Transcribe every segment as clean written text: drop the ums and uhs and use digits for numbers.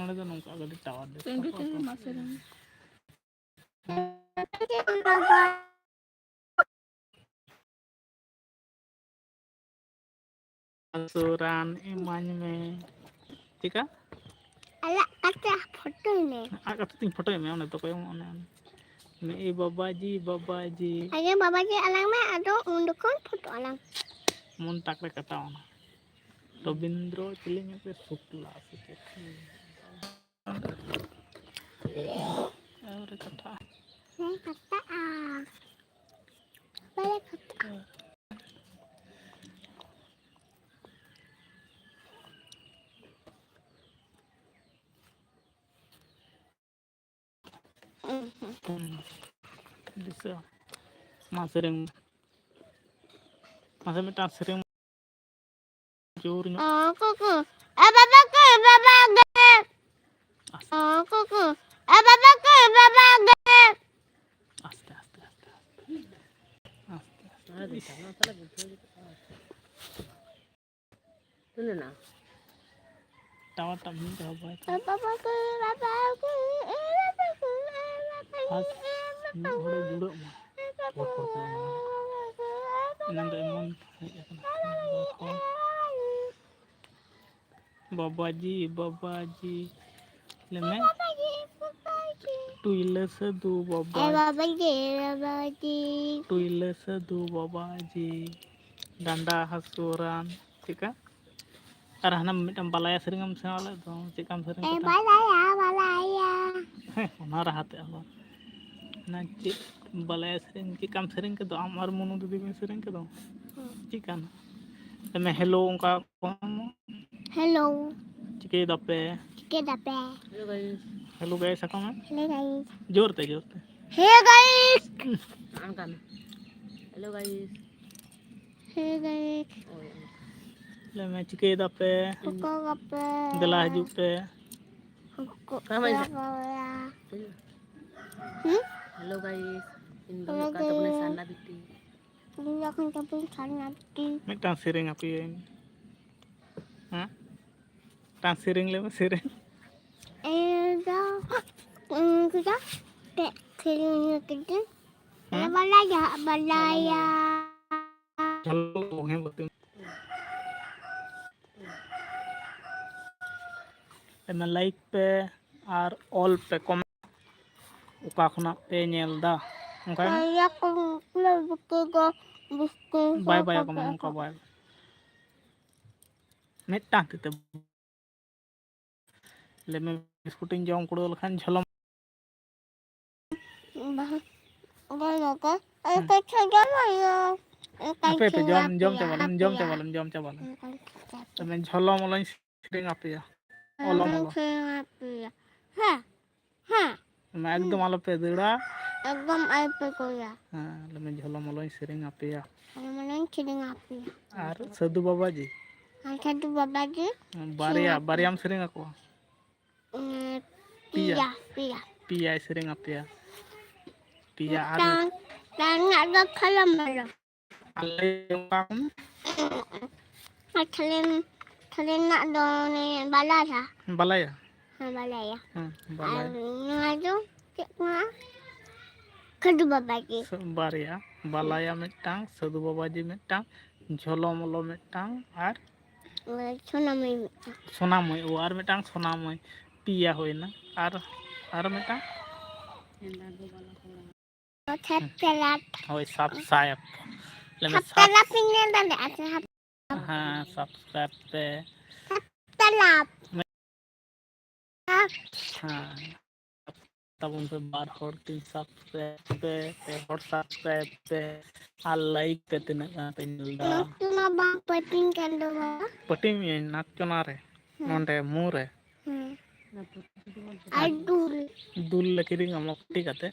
नोड़े दो नौका गली टावर दे सुरान इमानी में ठीक है अलग कच्चा फोटो में आगे तो तीन फोटो में उन्हें तो कोई उन्हें मैं बाबा जी अरे बाबा जी अलग में अदो उन कौन फोटो अलग मुन टाकरे कटा होना रविंद्र चिलिंग पे शुक्ला से और कटा नहीं कटा पहले कटा bisa masering masa minta sering jurnya kuku baba ke baba ge kuku baba ke baba ge aste tawa tamin jawab baba ke udah duduk mah nanti emang बाबा जी लेमे टुइले से दो बाबा जी टुइले से दो बाबा जी डंडा हसूरान ठीक है और हना मिटम बलाया सरिंगम से वाले तो चिकम सरिंग कटा बलाया ना रहते अब ना चिक बलाया सरिंग चिकम सरिंग के तो आम और मुनु दीदी में सरिंग के तो चिकन तो मैं हेलो उनका हेलो चिके दपे हेलो गाइस सका में जोर ते हे गाइस हेलो गाइस गाइस ले मैं चिके दपे दला हिजुग पे हेलो गाइस इन दोनों का तो अपने साना बिटी मिटां सेरेंग आपी हां टां सेरेंग ले सेरेंग kita balaya हेलो हैं बतूं मैं लाइक पे और ऑल पे कमेंट उका खुना पे नेलदा उनका ya ko बाय बाय को उनका बाय मिटां ते ले मैं बिस्कुटिंग जम कुड़ो लखान झलम apa itu jom coba temen झलम ऑनलाइन सेटिंग आप या ओलम ओलो मैं एकदम आलो पे दड़ा एकदम आई पे कोया हां ले झलम ऑनलाइन सेटिंग आप या ऑनलाइन सेटिंग आप और साधु बाबा जी बारियाम सेटिंग को पिया सेटिंग आप या पिया और dan ada kalam malam alle kamu kalian nak dong balaya balaya balaya balaya ngadu kadu babaji बारिया balaya मिटांग साधु बाबा जी मिटांग झलम ओलो मिटांग और सोनामय वो और मिटांग सोनामय पिया होइना और मिटांग सब्सक्राइब हाँ सब्सक्राइब पे हाँ तब उनसे बार और 3 सब्सक्राइब पे और सब्सक्राइब पे और लाइक पे तीन पे निलदा पटिंग ये नाचना रे नोंडे मुरे दूल लकीरिंग हम पटी करते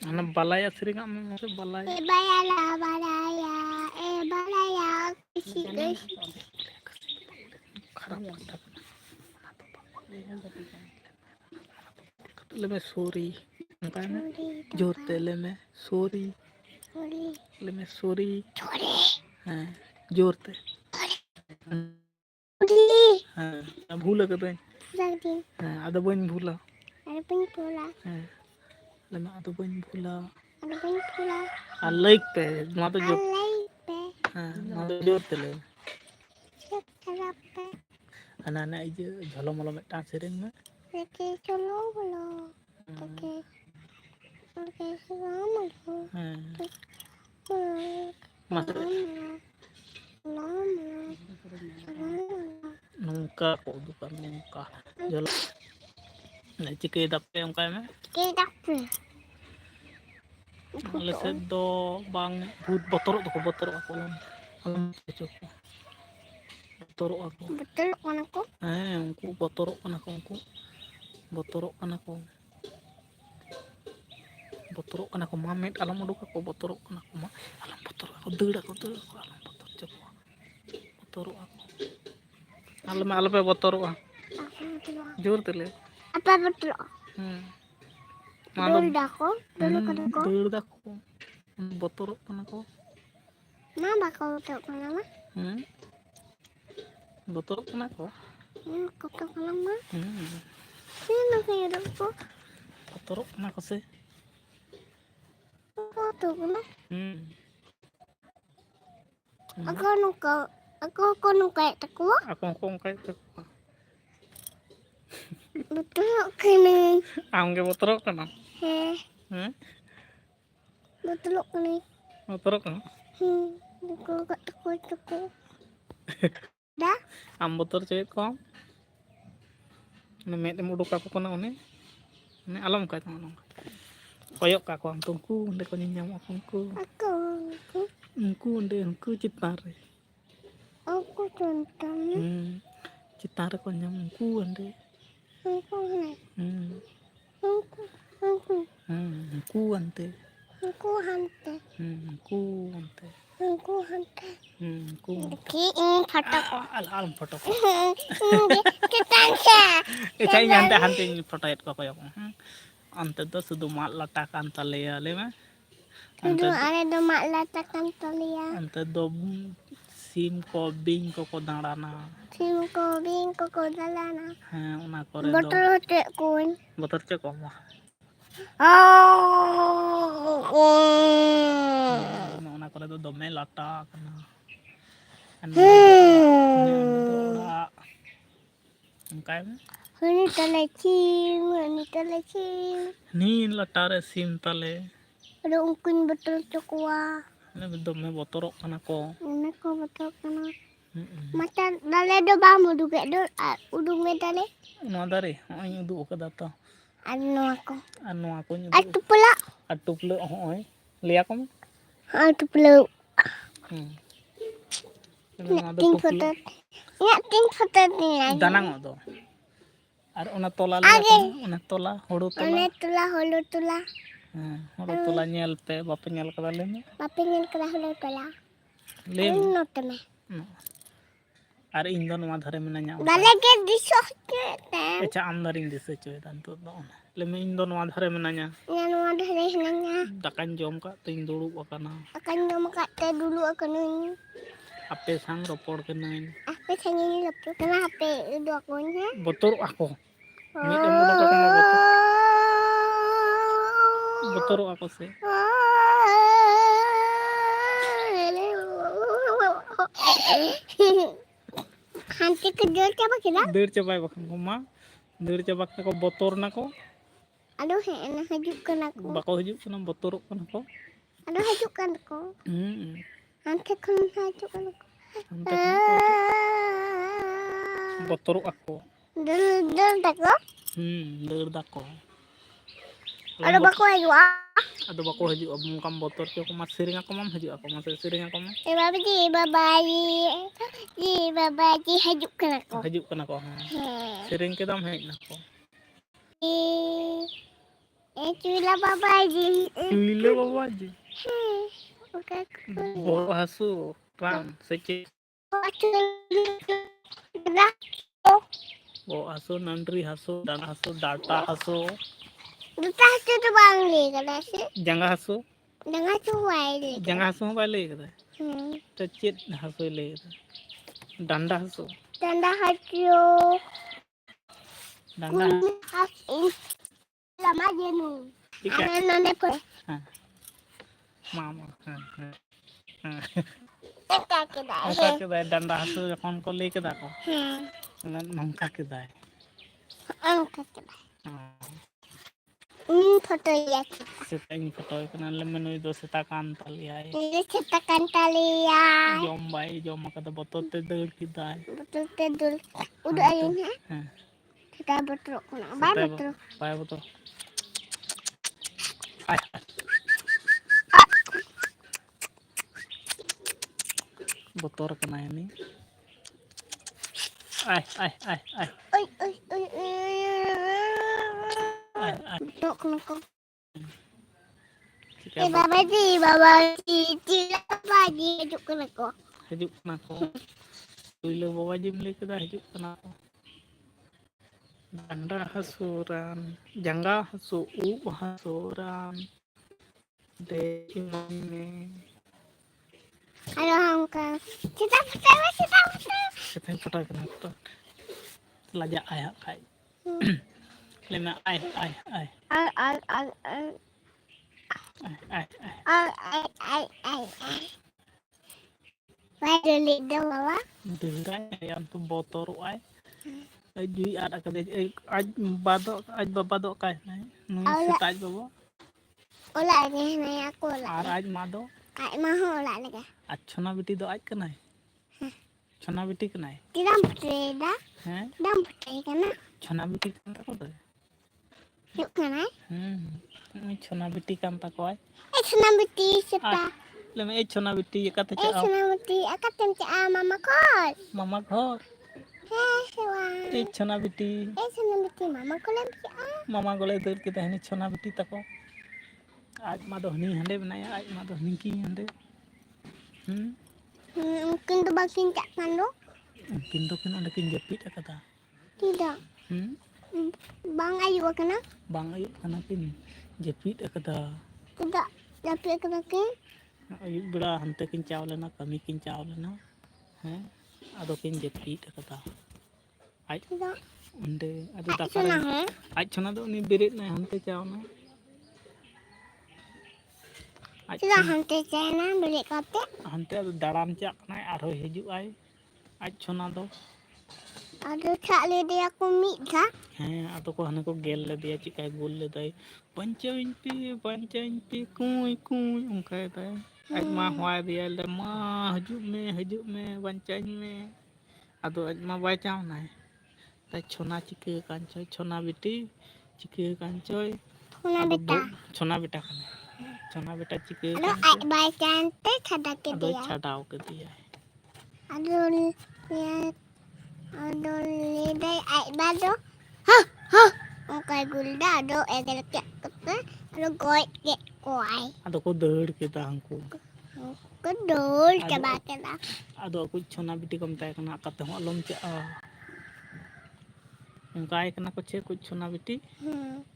अने बलाया सरिंगा में मुझे बलाया खराब ले में सॉरी जोरते ले में सॉरी ले में सॉरी हाँ जोर ते Uli. हाँ भूल कदाई Lagi. हाँ आदो बन भूला Ada pun pula. हाँ लमा आदो बन भूला Ada pun pula. लाइक पे नवा तो जोर Alai pe. हाँ नवा तो जोर ते ले Sekarang pe. अना ना इजे झलो मलो में टांग सेरेंग में Lagi colo bolo. Lagi. Lagi selama tu. हाँ Lama. मस्त Lama. Lama. nungka को दुकान nungka झलो ना चिके दपे उनका में Kita pe. आले से दो बांग भूत बतरok तो बतरok aku alam cukup बतरok aku Betul kan aku? उनको बतरok kan aku उनको बतरok kan aku बतरok kan aku mamet alam uduk aku बतरok kan aku mah alam botoro aku deur aku alam botor cukup botoro aku alam alam pe botoro Apa betul? जोर तेले Apa betul? Dulu dah aku. Dulu kan aku. deur dako botoro kan aku Nama kau betul kan nama? botoro kan aku Kau betul kan nama? hmm Sino kayo aku? botoro kan aku sih Foto ko na. Hmm. Ako nung kahit ako. Ako kayak itu. Betul ka na. Angge motor kan? Betul ka na. Motor kan? Ako takot ako. Dah? Am motor cewek kok? Nemet uduk aku kena ini. Ini alam kayak teman. Koyok aku tungku, ndek ko nyam aku. Ako. Engku citare. Ako tonton. Citare ko nyam engku ande. Ako na. Engku ante. Ako hante. Engku ante. Ako hante. Engku. Ki ini foto ko. Alam foto ko. Kita siya. Ecai nyante hante ini foto ko koyok. Ante to sudu mat latakan taleya le mah. Sudu ada do mak latakan talia. Ante do sim ko bing ko darana. Sim ko bing ko dalana. हाँ उना करे दो Betul hotek kun. बतर चे कम उना करे दो दमे लाटा कना ora काय में Ini teleci. नी लाटा रे सिम तले Ada ungkun betul cokwa. ने दमे बतरok कना को Ini ko betul kana. Mata dale do bamu duga do udung me dale. ᱱᱚᱣᱟ ᱫᱟᱨᱮ ᱦᱚᱸᱜᱼᱚᱭ ᱩᱫᱩᱜ ᱟᱠᱟᱫᱟ ᱛᱚ Anu aku. ᱟᱨ ᱱᱚᱣᱟ ᱠᱚᱧ Atu ᱩᱫᱩᱜ pula. ᱟᱨ ᱴᱩᱯᱞᱟᱹᱜ ᱦᱚᱸᱜᱼᱚᱭ ᱞᱟᱹᱭᱟᱠᱚ ᱢᱮ Atu pula. ᱱᱚᱣᱟ ᱫᱚ Ting ᱴᱩᱯᱞᱟᱹᱜ foto. Ya ting foto ni lagi. ᱫᱟᱱᱟᱝᱚᱜ ᱫᱚ ᱟᱨ ᱚᱱᱟ ᱛᱚᱞᱟ ᱞᱟᱹᱭᱟᱠᱚ ᱢᱮ ᱚᱱᱟ tolak ᱦᱩᱲᱩ ᱛᱚᱞᱟ Ane tula hulu tula. ᱦᱩᱲᱩ ᱛᱚᱞᱟ ᱧᱮᱞ ᱯᱮ ᱵᱟᱯᱮ ᱧᱮᱞ ᱠᱟᱫᱟ ᱞᱟᱹᱭ ᱢᱮ Papingin kala hulu tula. ᱞᱟᱹᱭ ᱢᱮ No teme. ᱟᱨ ᱤᱧ ᱫᱚ ᱱᱚᱣᱟ ᱫᱷᱟᱨᱮ ᱢᱤᱱᱟᱹᱧᱟ Dale ke disohke ten. ᱟᱪᱪᱷᱟ ᱟᱢ ᱫᱟᱨᱤᱧ ᱫᱤᱥᱟᱹ ᱦᱚᱪᱚᱭᱮᱫᱟ ᱱᱤᱛᱚᱜ ᱫᱚ ᱞᱟᱹᱭ ᱢᱮ ᱤᱧ ᱫᱚ ᱱᱚᱣᱟ ᱫᱷᱟᱨᱮ ᱢᱤᱱᱟᱹᱧᱟ Yang ada henanya. ᱫᱟᱠᱟᱧ ᱡᱚᱢ ᱠᱟᱜ ᱛᱮᱧ ᱫᱩᱲᱩᱵ akana Akan memakai dulu akan ini. ᱟᱯᱮ ᱥᱟᱝ ᱨᱚᱯᱚᱲ ᱠᱟᱹᱱᱟᱹᱧ Apa sanya ini laptop? Kena HP itu akunnya. ᱵᱚᱛᱚᱨᱚᱜ ᱟᱠᱚ ᱢᱤᱫ ᱮᱢ ᱩᱰᱩᱠ ᱟᱠᱟᱱᱟ ᱵᱚᱛᱚᱨᱚᱜ ᱟᱠᱚ ᱥᱮ Hantu kedua siapa kita? ᱫᱟᱹᱲ ᱪᱟᱵᱟᱭ ᱵᱟᱠᱷᱟᱱ ᱠᱚ ᱢᱟ ᱫᱟᱹᱲ ᱪᱟᱵᱟ ᱠᱟᱛᱮ ᱠᱚ ᱵᱚᱛᱚᱨ ᱱᱟᱠᱚ Aduh, enak hajukkan aku. ᱵᱟᱠᱚ ᱦᱤᱡᱩᱜ ᱠᱟᱱᱟ ᱵᱚᱛᱚᱨᱚᱜ ᱠᱟᱱᱟ ᱠᱚ Aduh, hajukkan aku. Hantu kan hajukkan aku. ᱚᱱᱛᱮ ᱠᱷᱚᱱᱟᱜ ᱠᱚ ᱵᱚᱛᱚᱨᱚᱜ ᱟᱠᱚ Dul tako. ᱫᱟᱹᱲ ᱫᱟᱠᱚ Aduh, baku haju. ᱟᱫᱚ ᱵᱟᱠᱚ ᱦᱤᱡᱩᱜᱼᱟ ᱚᱱᱠᱟᱢ ᱵᱚᱛᱚᱨ ᱪᱚ ᱠᱚ ᱢᱟ ᱥᱮᱨᱮᱧ ᱟᱠᱚ ᱢᱟᱢ ᱦᱤᱡᱩᱜ ᱟᱠᱚ ᱢᱟ ᱥᱮᱨᱮᱧ ᱟᱠᱚ ᱢᱟ babaji hajukkan aku. ᱦᱤᱡᱩᱜ ᱠᱟᱱᱟ ᱠᱚ ᱥᱮᱨᱮᱧ ᱠᱮᱫᱟᱢ ᱦᱮᱡ ᱱᱟᱠᱚ Cuila babaji. ᱪᱩᱭᱞᱟᱹ ᱵᱟᱵᱟᱡᱤ Oke. ᱵᱚᱦᱚᱜ ᱦᱟᱹᱥᱩ ᱨᱟᱱ ᱥᱮ ᱪᱮᱫ ᱵᱚᱦᱚᱜ ᱦᱟᱹᱥᱩ ᱱᱟᱹᱱᱰᱨᱤ ᱦᱟᱹᱥᱩ ᱰᱟᱸᱰᱟ ᱦᱟᱹᱥᱩ ᱰᱟᱴᱟ ᱦᱟᱹᱥᱩ Duta itu tuh bang li kada sih. ᱡᱟᱸᱜᱟ ᱦᱟᱹᱥᱩ Dengan cuai li. ᱡᱟᱸᱜᱟ ᱦᱟᱹᱥᱩ ᱦᱚᱸ ᱵᱟᱭ ᱞᱟᱹᱭ ᱠᱟᱫᱟ तो चेत हासु ले डंडा हासु Tanda hacu. डंडा Kuning lama jenu. Ika. Anak ko. हाँ मामा हाँ हाँ हाँ Eka kita. नौका के दाए डंडा हासु जखन को लेके दाको Hmm. नौका के दाए Angkat kita. हाँ Foto ya. सेता इन फोटो कना ले मनुई दो सेता कान तलियाय Ini cetakan tali ya. जोम बाई जोम कदा बतो ते दौड़ की दाए Betul tidur. Udah ayunya. हाँ Kita betul kena. Bye सेता betul. बाय बतो आय बतोर कना यानी आय आय आय आय Oi oi oi oi. आय आय Betul kena kok. चिका Baba ji lagi hidup kena kok. हिजुक कना को तुइलो बाबा जिम ले कदा हिजुक कना को डंडा हसुरान जंगा हसु ऊब हसुरान दे इमाने Halo Hamka. Kita kita. सेता फोटो कना फोटो लजा आया खाई लेना आय आय आय Al. आय आय आय Baru lidah bawa. दहराय यान तो बोतोर आय जुई आड कदे आज बादो आज बाबा दो काय नहीं नुई से ताज बाबा Olah ni naya aku olah. आर आज मादो Kak mahu olah lagi. आज छोना बेटी दो आज कनाय छोना बेटी कनाय Tidak putih dah. हैं Dah putih kena. छोना बेटी कन को दे Yuk kena. छोना बेटी कान तको Senam putih siapa? ले मैं छोना बेटी ये कते चा Senam putih. Akan tempat mama kos. मामा घर Sewa. ए छोना बेटी Senam putih mama kau lagi मामा गोले दर के तहनी छोना बेटी तको आज मा दो हनी हंडे बनाया आज मा दो हनी की हंडे Mungkin tu bakin tak kando. किन दो किन अंडे किन जपीट कदा Tidak. Bang ayu kena. बांग आयु कना किन जपीट कदा Tidak. Tapi kena ke? आयु बड़ा हंते किन चावलेना कमी किन चावलेना हैं आदो किन जपीट कदा आज Tidak. अंडे आदो दाका Senang he. आज छोना दो नी बेरेट ना हंते चावना आज Sudah hantar sana beli kate. हंते आदो दाड़ान चाक ना आरो हिजु आय आज छोना दो Aduh cak lede aku mik kah? हैं आदो को हने को गेल ले दिया चिकाय बोल ले दाई पंचाइन पी कुई कुई उनका दाई आज मा हुआ दिया ले मा हजू में पंचाइन में आदो आज मा बाय चाव ना ताई छोना चिके कांचोय छोना बेटी चिके कांचोय Tuna beta. छोना बेटा कने छोना बेटा चिके Aduh ai baik cantik ada ke आदो dia. छाडाव के दिया Aduh lihat. Aduh lede ai bado. Hah hah. Okai gulda aduh egel kek kete. Aduh goy kek koi. आदो को दौड़ के दांको Kedul coba kita. आदो को छोना बेटी को मताय कना कते हो अलम चे उनका कना को छे कुछ छोना बेटी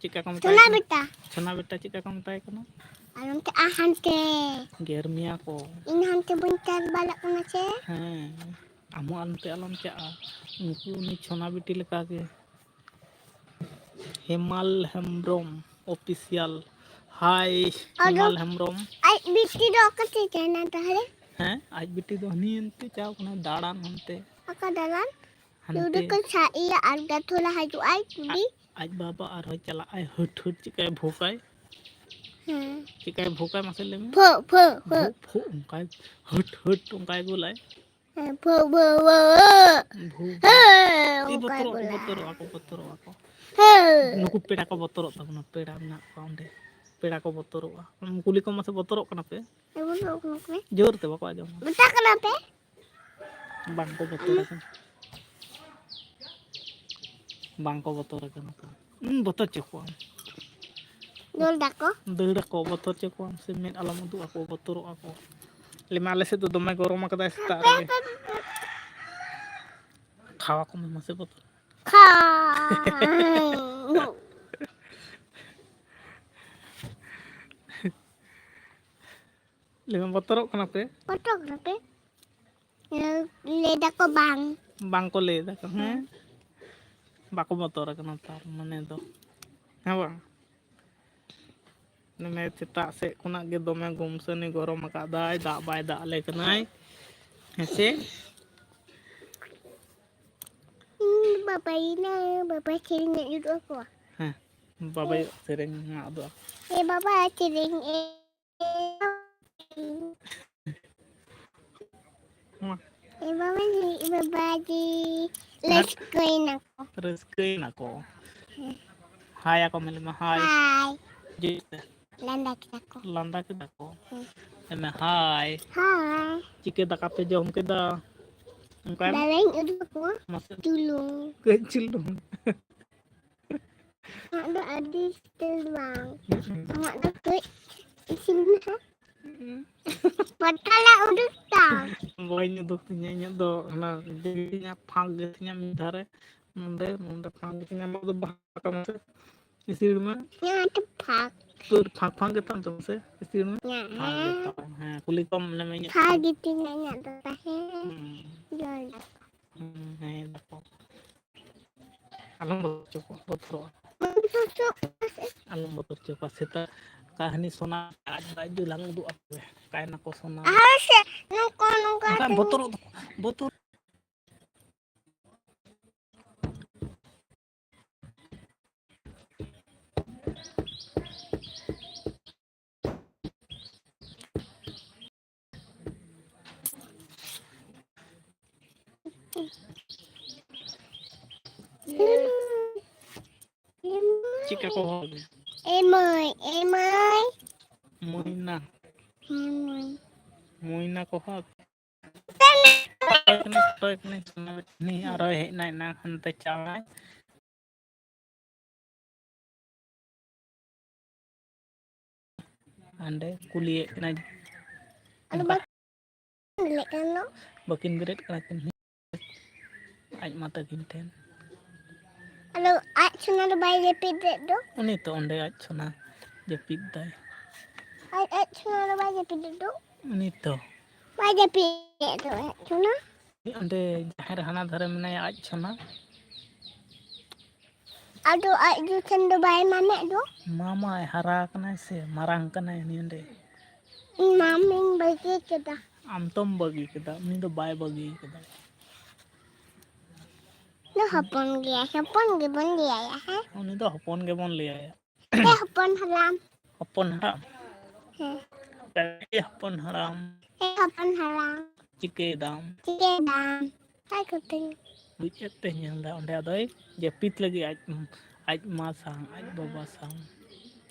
चिका को मताय Tuna beta. छोना बेटा चिका को मताय कना Alam te ahante. गेरमिया को Ini hante bentar balak kena ce. हैं आमो अलम चे उनको उनी छोना बेटी लगा के हेमाल हेम्ब्रोम ऑफिशियल हाय हेमाल Hembrom Ai biti do kete cena tahale. हैं आज बेटी दो हनी अंते चाव कना दाड़ान हंते Aka dalan. हंते Udah kan saya harga thola haju ai tudi. आज बाबा आर हो चला आय हट चिकाय भोकाय चिकाय भोकाय मसे ले में Pho pho भो भो उनकाय हट उनकाय गोलाय pho pho भो ई Ukai बतरो ako नुकु पेड़ा को बतरो तबना पेड़ा ना पाउंडे पेड़ा को बतरो कुली को मसे बतरो कना पे Ibu nuk ne. जोर ते बको आजम Betul kenapa? बांग को बतरो कन बांग को बतरो कन बतर चको Dul dako. दौड़ को बतर चको से मेन अलम दु ako बतरो ako ले माले से तो दमे गरम कदा सेता रे खावा को मसे बतर Ka. Lima botorok kenapa? Potong tapi lidah ko bang. Bang ko leda kan? Bako motor kenapa? Mana itu? Apa? Neme cetak se kuna ge dome gumsani gorom akadai dak bai dak le kenai. Hese? Bapak ini, bapak sering nak duduk aku. Hah. Babai sering ngak do. Bapak sering Mah. Bapak di leskoin aku. Rezeki nako. Hai ako melima hai. Hai. Jita. Landak aku. Landa kita ko. Eme hai. Hai. Jika tak kape jom kita. Engkau Dareng duduk aku. masuk Dulu. kecil dong. Ada adik terbang. Mak dapat sini. Padahal udah tahu. Boynya tuh nyanyi tuh, nah jadinya panggilnya minta nonde panggilnya mau tuh bahkan masih istri rumah Yang tepat. tuh pang kita tuh masih istri rumah Ya. kulit kom namanya Pagi tinggalnya tepat. Jalan. nah itu alam betul Masuk. alam betul coba kita kahani sona aja lang do apa kayak nako sona Harus nunggu. kan botol Cika ko Emoy. Moina ko hak ni aroy hek na hante cawai ande kuliah kena Ano ba? Dili ka no? bakin berat kena kini aj mata kinten Ano, sunod ba yung pidit do? ini to onde aj sona jepit dai Sunod ba yung pidit do? ini to Ba yung pidit do? Sunod? onde jahir hana dhare menaya aj sona Ado, sunod ba yung manek do? mama hara kena se marang kena ini onde Maming bagi kita. am tom bagi kita ini to bai bagi kita No, hapon dia ya, ha? ini to hopon ge bon liya ya Hapon haram. hopon haram hopon haram Hapon haram. cike dam Sige, dam. Ay, kuting. bucet teh nyalda onde adoy jepit lagi aj ma sang aj baba sang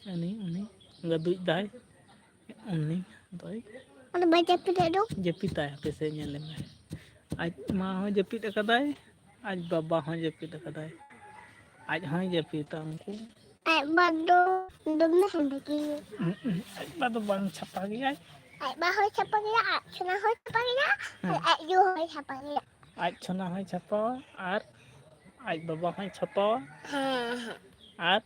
ini ngaduj dai ini doy Ano ba yung pidit do? jepit ay pese nyale me aj ma ho jepit akadai aj baba ho jepit akadai aj ho jepit angku Ay, bado. Dum na hindi ki. aj bado bang chapagi aj Ay, bahoy sa pagila. Sunod hoy sa pagila. Ay, yuhoy sa pagila. aj chona ho chapa ar aj baba ho chapa ar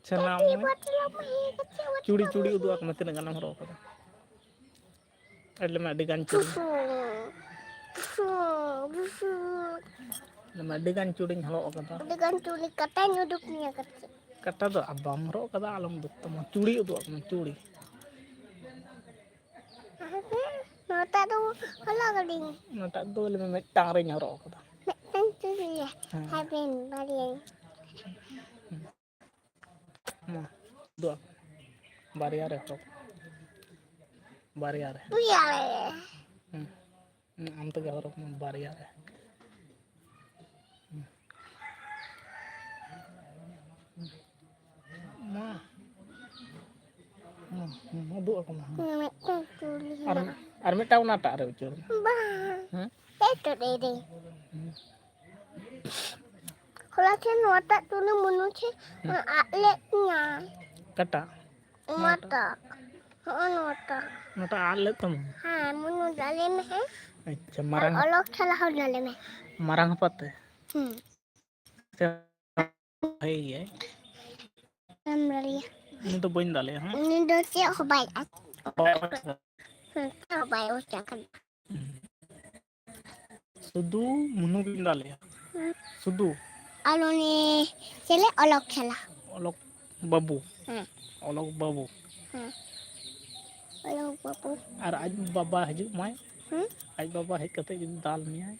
chona mo curi udu ak mate ngan horo kada adle ma digan curi nama digan curi halo kada Dengan tulis katanya duduknya kecil. kata do abam horo kada alam duk tama curi udu ak curi Nota tu kalau kading nata do le me tare horo kada tentu ya. Habin balik. ma do bariare horo bariare Buya. am to horo bariare ma do ako ma Tulis. ar me taw nata re ucur Bah. Itu dede. Kalau saya nota tulis menulis atletnya. kata Mata. Oh nota. nata alet tam Ha, menurut dalam acha marang Allah salah dalam. marang apa teh Iya. Maria. Ini tuh boin dale ya. Ini dosi aku baik. Aku baik ucapan. Sudu munugin dale ya. Sudu. Alo ni cile olok cela. Olok babu. Olok babu. Olok babu. Ar aj baba haju mai. Aj baba hej kate judi dal miya.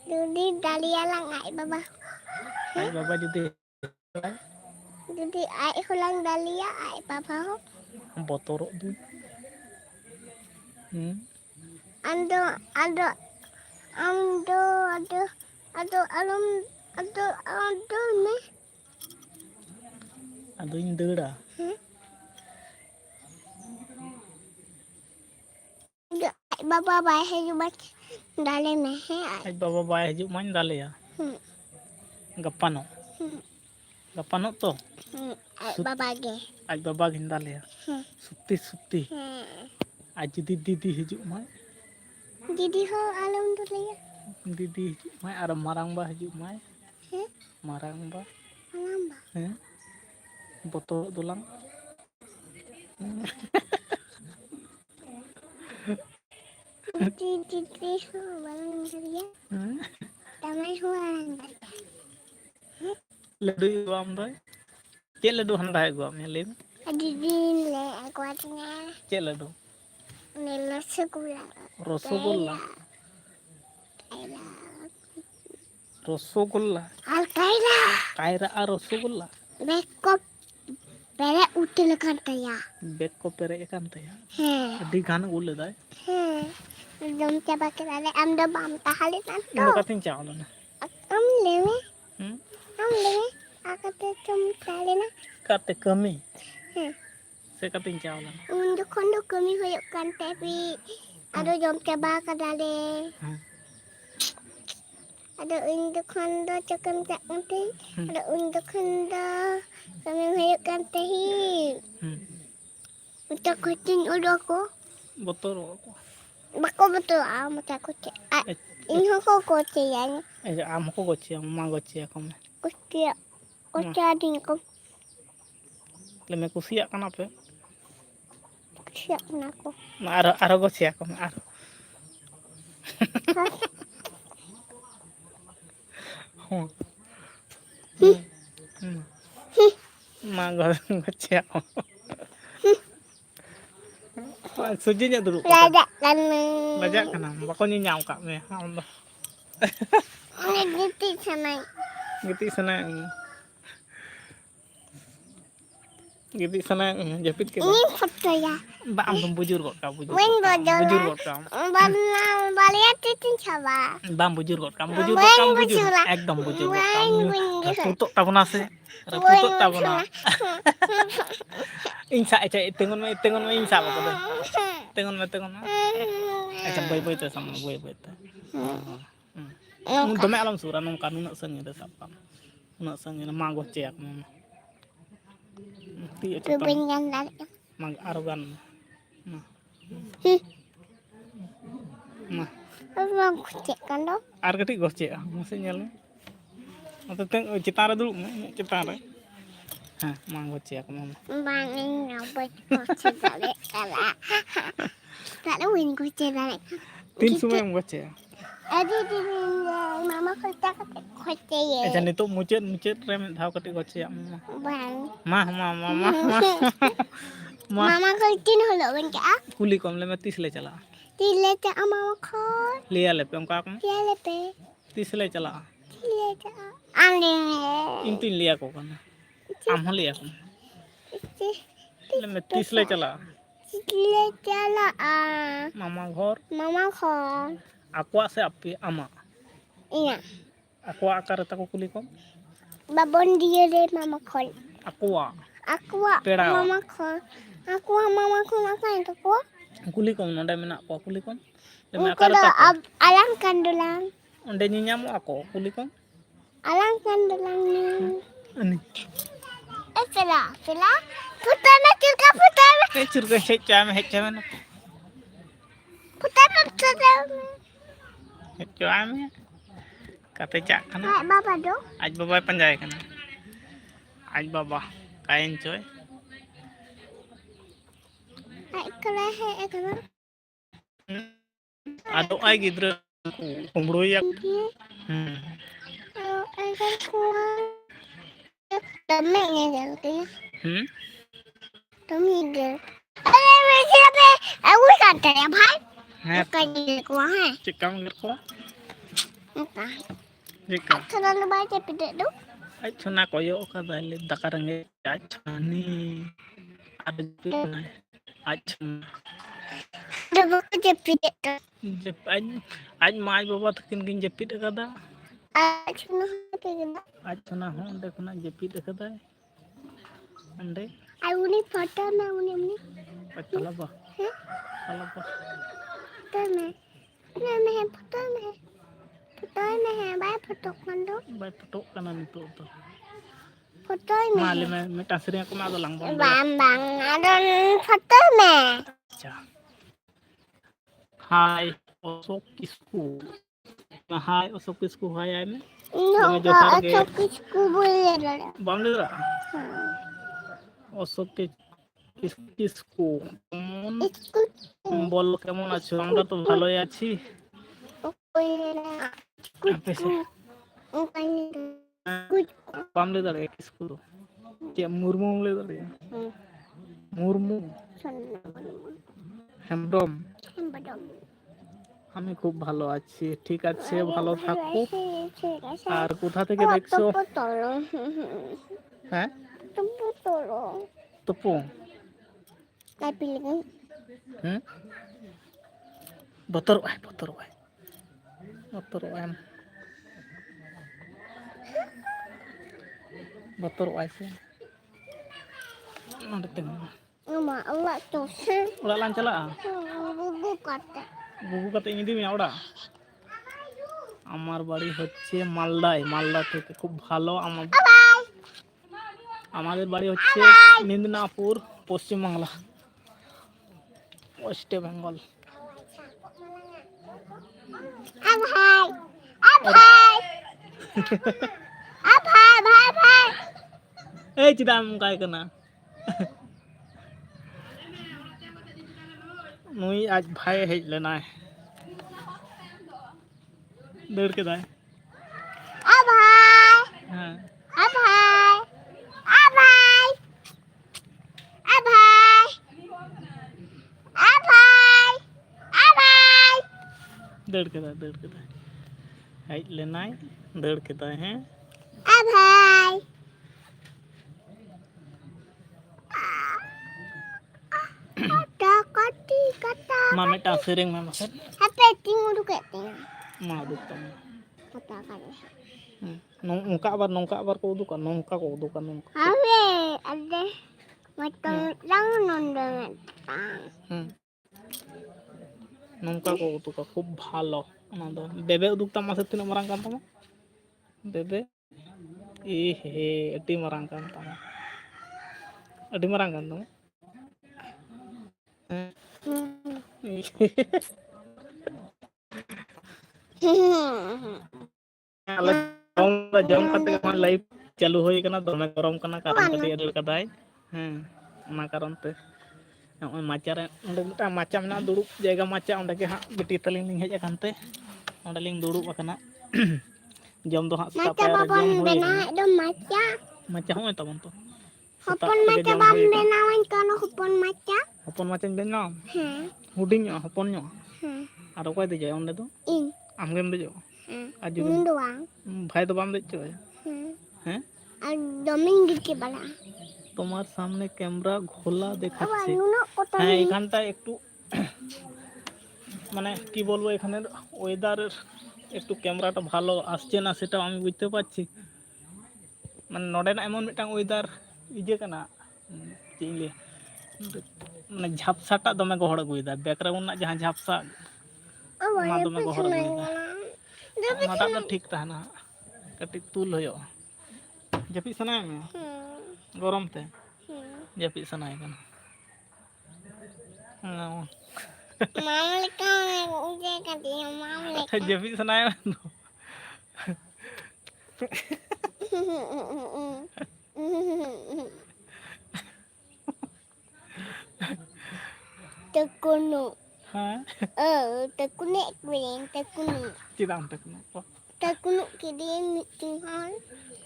Dudi dalia lang ay baba. Aj baba judi Dudi ay hulang dalia ay baba ho. botorok du. Ando ne. Aduin deuda. Ay baba bay haju bat dale me he ay. Aj baba bay haju mai dale ya. Gapano. Gapano to. Ay baba ge. Aj baba gin dale ya. Sutti. Aj didi haju mai. Didi ho alam dulu ya. Didi haju mai ar marang ba haju mai. Marang ba. Alam ba. Botorok tulang. Didi ho balang dia. Tamai ho alang dia. Ladu guam doi. Cek ladu handai guam ya lim. Didi le aku atnya. Cek ladu. Nela segula. Rosogula. Rosogula. Alkaira. Kaira ar rosogula. Bekop. Pere util kanta ya. Bekko pere kan ta ya. He. Di gan ulle dai. Dom coba kita le amda bam tahalin nanto. Indo katin chawlo na. Am lewe. Am lewe. Aku te cum talina. Kate kami. Se katin chawlo na. Untuk kondo kami hoyok kan tapi ada jom coba kadale. Ada untuk kondo cakam tak nanti. Ada untuk kondo kami hoyok kan tehi. Untuk kucing udah aku. Botorok aku. Bako betul macam kucing. Ini aku kucing yang Am ko gochi amma gochi ako me. kucing ading ko Le me kusiak kana pe. siap aku. Ma ar gochi ako me ar. Ma gochi ako. Sujinya dulu. Lajak kan. Lajak kana. Bako nyinyam kak me. Ini gitu sana. Gitu sana. Gitu sana japit ke. Ini foto ya. Mbak am bujur kok kamu bujur. Wen bojol. Bujur kok kamu. Baliat titin coba. Bam bujur kok kamu. Bujur kok kamu bujur. Ekdom bujur kok kamu. Tutuk tabuna se. Tutuk tabuna. Insa aja tengon me insa apa tuh. Tengon me. Aja boy tuh sama boy tuh. Untuk me alam surah nong kanun sang itu sapam. Nak sang ini mago cek mama. Ti aja Rubingan lagi. mag arogan. Mah. Apa kucing kan dong? Ar ketik gocek masih nyala. Atau teng citara dulu citara. Hah, mang gocek mama. Bangin ngabot kucing balik kala. Tak ada win kucing balik. Tin semua yang gocek. Di mama kerja kucing ya. Aja itu muncet rem tahu ketik gocek mama. Bang. Mah. Mama kucing holo bengke ah. Kuli kom le mati sele chala. Tile ta mama kor. Liya le pe ka kom. Tile pe. Tisle chala. Tile ta. Ande. Intin liya ko kana. Am liya ko. Le mati sele chala. Tile chala ah. Mama ghor. Mama kor. Aku se api ama. Iya. Aku akar taku kuli kom. Babon dia deh mama kor. Aku Pera. Mama kor. Aku mama kor makan itu kok. kuli kom nonde menak ko kuli kom. Le me Aku akar taku. alang kandulang. Onde nyamu aku kuli kom. Alang kandulang ni. Ani. Pela. Putana cirka putana. Curga hecam na. Putana. Hecam. Kate cak kana. Ai baba do. Aj babai panjai kana. Aj baba kain coy. Ai kala he ekana. Ado ai gidra kumbro ya. Ai kan kuwa. Tame nya jal ke. Tame ge. अरे वैसे पे वो करते हैं भाई है कहीं को है चिकन को अच्छा चिकन अच्छा ना बाय के पिटे दो ai chuna koyo ka dale dakarange aj chani ad chuna aj जब वो के पिटे दो jep aj mai baba takin gin jepit kada अच्छा ना पे ना aj chuna ho onde khona jepit kada ande आई उन्हें फोटो ना उन्हें talaba है talaba फोटो में है फोटो में है बाय फोटो कर दो bai petok kana nito to photo में mali me metasri aku ma dolang bang bang bang ada photo में acha hai osok isku hai osok isku hai ai me no अच्छा किसको बोले रहा bang dira osok isku इसको বল কেমন আছো আমরা তো ভালোই আছি বামলে দাঁড়িয়ে স্কুল কে মুরমু বলে দাঁড়িয়ে মুরমু হেমব্রম আমি খুব ভালো আছি ঠিক আছে ভালো থাকো আর কোথা থেকে দেখছো হ্যাঁ তপু হুম বতর আয় sih nanti tengok Mama, awak tu udah lancar lah bubu kata. buku kata ini dia udah আমার বাড়ি হচ্ছে মালদা থেকে খুব ভালো আমাদের বাড়ি হচ্ছে মেদিনীপুর পশ্চিমবাংলা ওয়েস্ট বেঙ্গল এই চিদাম কাই কেনা নুই আজ ভাই হেজ লেনায় दौड़ के दाए हाँ दौड़ के दाए हेज लेनाय दौड़ के दाए हैं मा मेटा सेरेंग में मसद मा उदुक तमा nongka abar ko udukan nongka Awe, ada macam lang nonton. nongka ko uduka khub bhalo ona do bebe uduk tama se tina marang kan tama bebe he adi marang kan tama jam kate kan live चालू होई kana dome gorom kana karon kate edul kadai ona karon te noi macha re onde mita macha mena duruk jaiga macha onde ge ha biti taling ling hej akante onde ling duruk akana jam do ha sta pa jam hoy macha hoy tabon to Hopon maca bam benawan kono hopon maca benam huding hopon nyo ar okoy de jay onde do in amgem de jo aju doang भाई तो बाम देखो हैं আর ডমিং দিতে বলা তোমার সামনে ক্যামেরা খোলা দেখাচ্ছে হ্যাঁ এখানটা একটু মানে কি বলবো এখানের ওয়েদারের একটু ক্যামেরাটা ভালো আসছে না সেটা আমি বুঝতে পারছি মানে নডেনা এমন মিটাং ওয়েদার ইজে কানা চিলে মানে ঝাপসাটা দমে গহড় আগুইদা ব্যাকগ্রাউন্ড না জাহাं ঝাপসা না দমে গহড় আগুইদা ওনাটা তো ঠিক তাহনা कटिक तुल हो जपी सनाय में गरम ते जपी सनाय कना जपी सनाय Tekunu. Hah? Tekunu ekbering tekunu. Tidak untuk kenapa? Tekunu kidin tinggal.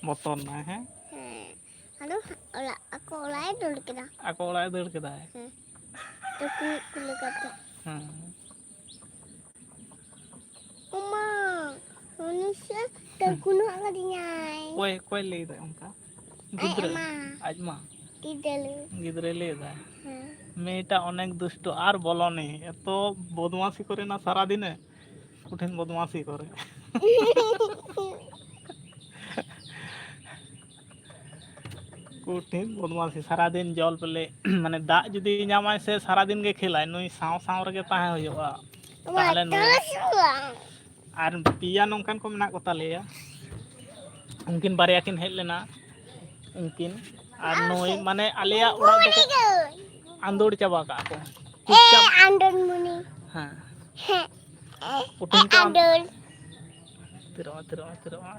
Motor nah, Aduh, aku oleh dulu kita. Aku oleh dulu kita. Tekunu kulit kata. Hmm. Oma, manusia tekunu agak dinyai. Kue le dah angka. Ay, Gidre. Emma. Ajma. Kidalu. Gidre le dah. মেয়েটা অনেক দুষ্ট আর বলো নি এত বদমাশি করে না সারা দিনে কঠিন বদমাশি করে কঠিন বদমাশি সারা দিন জল পেলে মানে দাগ যদি ᱧᱟᱢᱟᱭ সে সারা দিন গে খেলায় নুই সাও সাও ᱨᱮᱜᱮ ᱛᱟᱦᱮᱸ ᱦᱩᱭᱩᱜᱼᱟ তাহলে নুই আর পিয়া নᱚᱝᱠᱟᱱ ᱠᱚ ᱢᱮᱱᱟᱜ ᱠᱚ ᱛᱟᱞᱮᱭᱟ उनकिन बारया किन हेज लेना उनकिन और नुई माने आलिया ओड़ा दो आंदोड़ चाबा का को Andon muni. हाँ Andon. तिरवा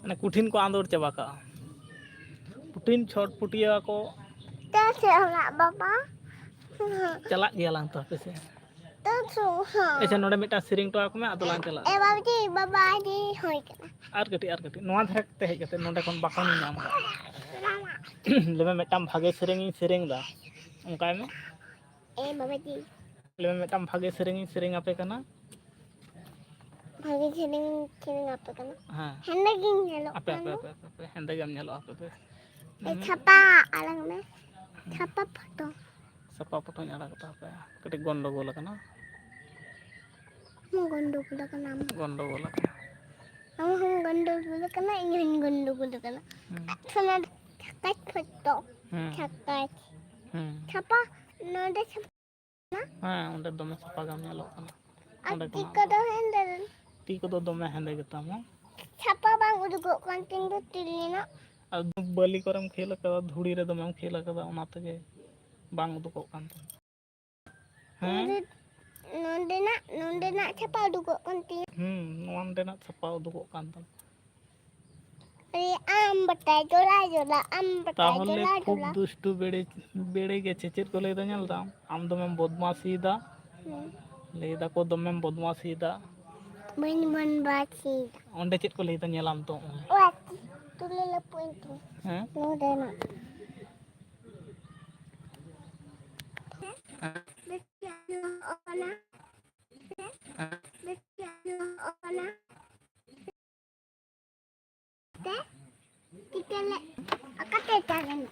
माने कुठिन को आंदोड़ चाबा का पुटिन छोट पुटिया को Terus orang bapa. चला गया लांग तो पे से Terus. ऐसे नोडे मिटा सिरिंग तो आको में आदो लांग चला Bapa di hoi kena. आर कटी नोआ धरक ते हेज कते नोडे कोन बाको नि नाम लेमे मिटाम भागे सिरिंग दा उनका में Bapa di. लेमे मिटाम भागे सिरिंग आपे कना Bagi sering apa kena? हाँ Hendak ingin lo. आपे हेंदे गम नेलो आपे पे Capa alang me. Capa foto. Sapa पटो ᱧᱟᱲᱟ कता पे कटी गंडगोल कना Gondo kuda kena. गंडगोल Kamu gondo kuda kena. Ingin gondo kuda kena. Sana cakat foto. Cakat. Capa nada capa. हाँ उंडे दमे सपा गम नेलो कना उंडे Ati kada hendak. ती को तो दमे हेंदे गता मो Capa bang udah gua konting tuh tilina. आ बलि करम खेल कदा धुड़ी रे दमे खेल कदा ओना तगे बांग उदुको कान हैं Nonde nak capa udah gua konting. Known देना सपा उदुको कान तम Betai jola betai ताहले खूब jola. दुष्टु बेड़े गेछे चेत को लेदा नेल दाम आम दमे बदमाशी दा लेदा को दमे बदमाशी दा मन baci. ओंडे चेत को लेदा नेलाम तो Wah, tu lele pointu. हैं Nonde nak. Kita le, akak talent.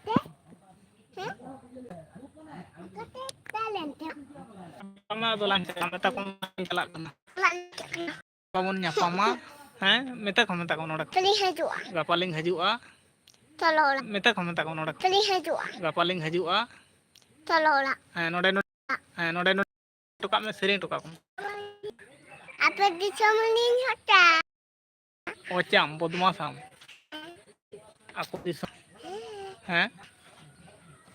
Akak talent. पामा तो लांच मेता को चला कना पावन न्यापामा हैं मेता को नोडा Pilih hajua. गापालिंग हजुआ Tolong lah. मेता को नोडा Pilih hajua. गापालिंग हजुआ Tolong lah. हैं नोडे टुका में सिरिंग टुका को Apa di samanin hotel? ओचाम बदमासाम aku di हैं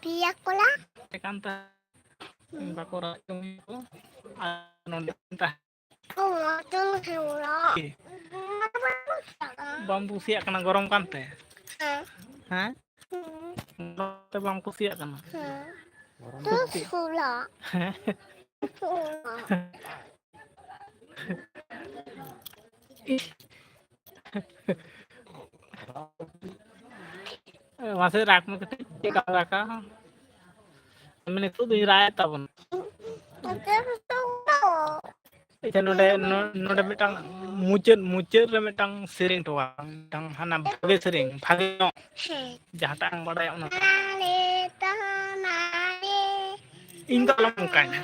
Pia kola. एकांता बाको राजों को नोडे ता Oh, tu hula. बम कुसिया कना गरम कानते हैं ते बम कुसिया कना Tu hula. हैं Hula. मासे राख में कटे का राका मैंने तो दिन राय तबन इथे नोडे मिटांग मुचर रे मिटांग सिरिंग टवा मिटांग हाना भागे सिरिंग भागे जहाटांग बड़ाय ओना इन का लम काने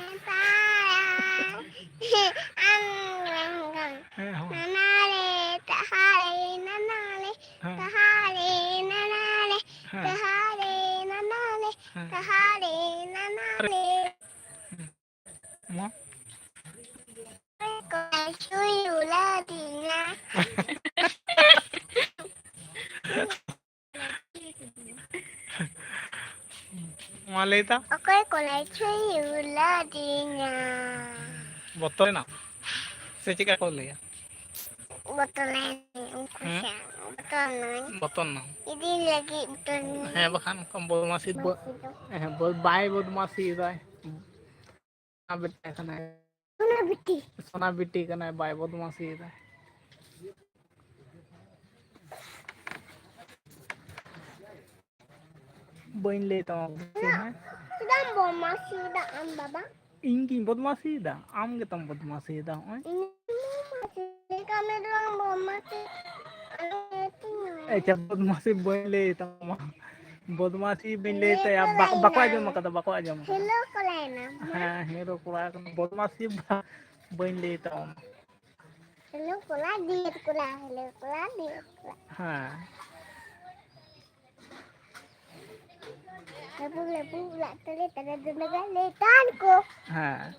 mo maleta Oke, kolai cuy uladinya. botol na se chika ko leya Botolnya, ungkusnya. Boton na. Ini lagi betul. Bahkan kamu masih bay badmasi dai. Abete kana. Mana beti? Sona biti kana bay badmasi dai. Bain le tama ha. Sedang bom masih dah am baba. Ingi badmasi da. Am ge tam badmasi da. Ini masih kami doang bom masih. Jab badmasi bain le tama. बदमाशी बिन लेते अब बकवा जो मका बकवा जो Hello Kalena. हाँ हेरो कुड़ा बदमाशी बन लेता हूँ Hello kula diet kula. Hello kula diet kula. हाँ Lepu pula tadi dengar letanku. हाँ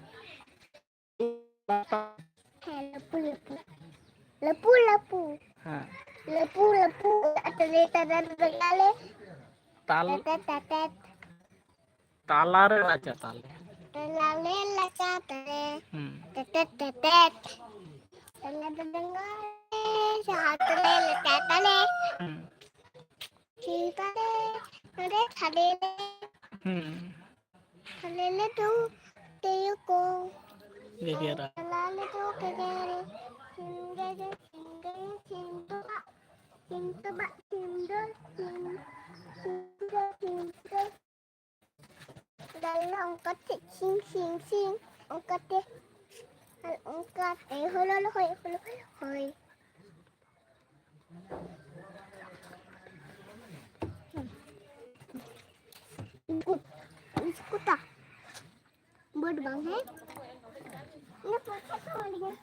Lepu. हाँ Lepu tadi dengar ताल tetet. तालार राजा ताल Lale tadi tetet. Dengar satu tadi. Kita ada tadi. Tadi tu tiuku. Gegera Lalu tu kegeri. Cinta. Dalam angkat sing. Angkat deh. Angkat. Hoi. Ikut tak? Buat bang hai? Ini pakai apa lagi?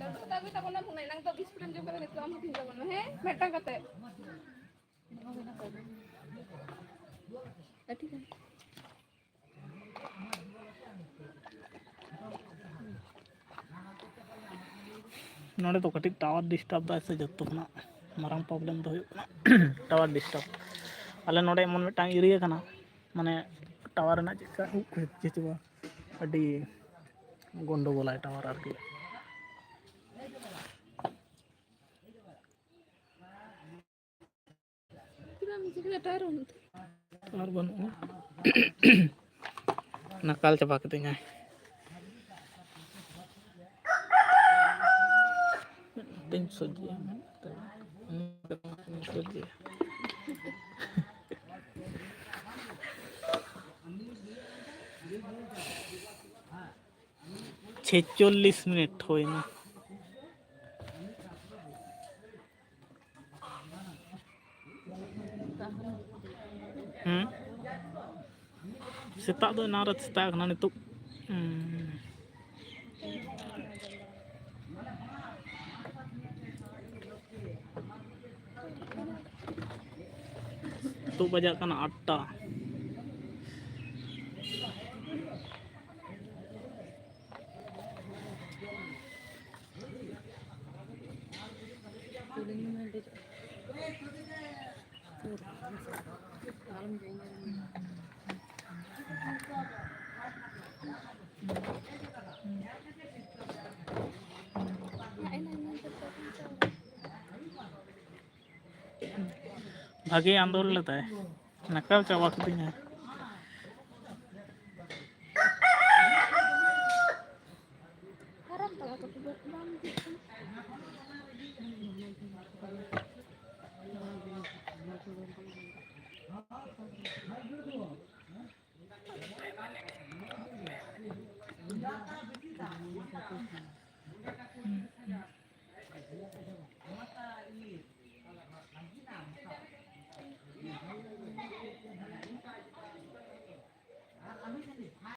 Tapi tak pernah punai nang to bispren juga kan itu kamu tinggal mana he? Metang kata. Tadi kan. नोड़े तो कटिक tower disturb दा से जत्तो ना मारांग प्रॉब्लम तो tower disturb अले नोड़े मन मिटांग एरिया कना माने टावर ना चिका चिचवा अडी गंडगोल टावर आरकी और बनु नकाल चबा कतिङा दिन सोजिया सोजिया 46 मिनट हुए ना सेता दो नारद सेता खना नितुक तो बजा कना 8टा भागे आंदोलन लेता है नकल चावा कतिङा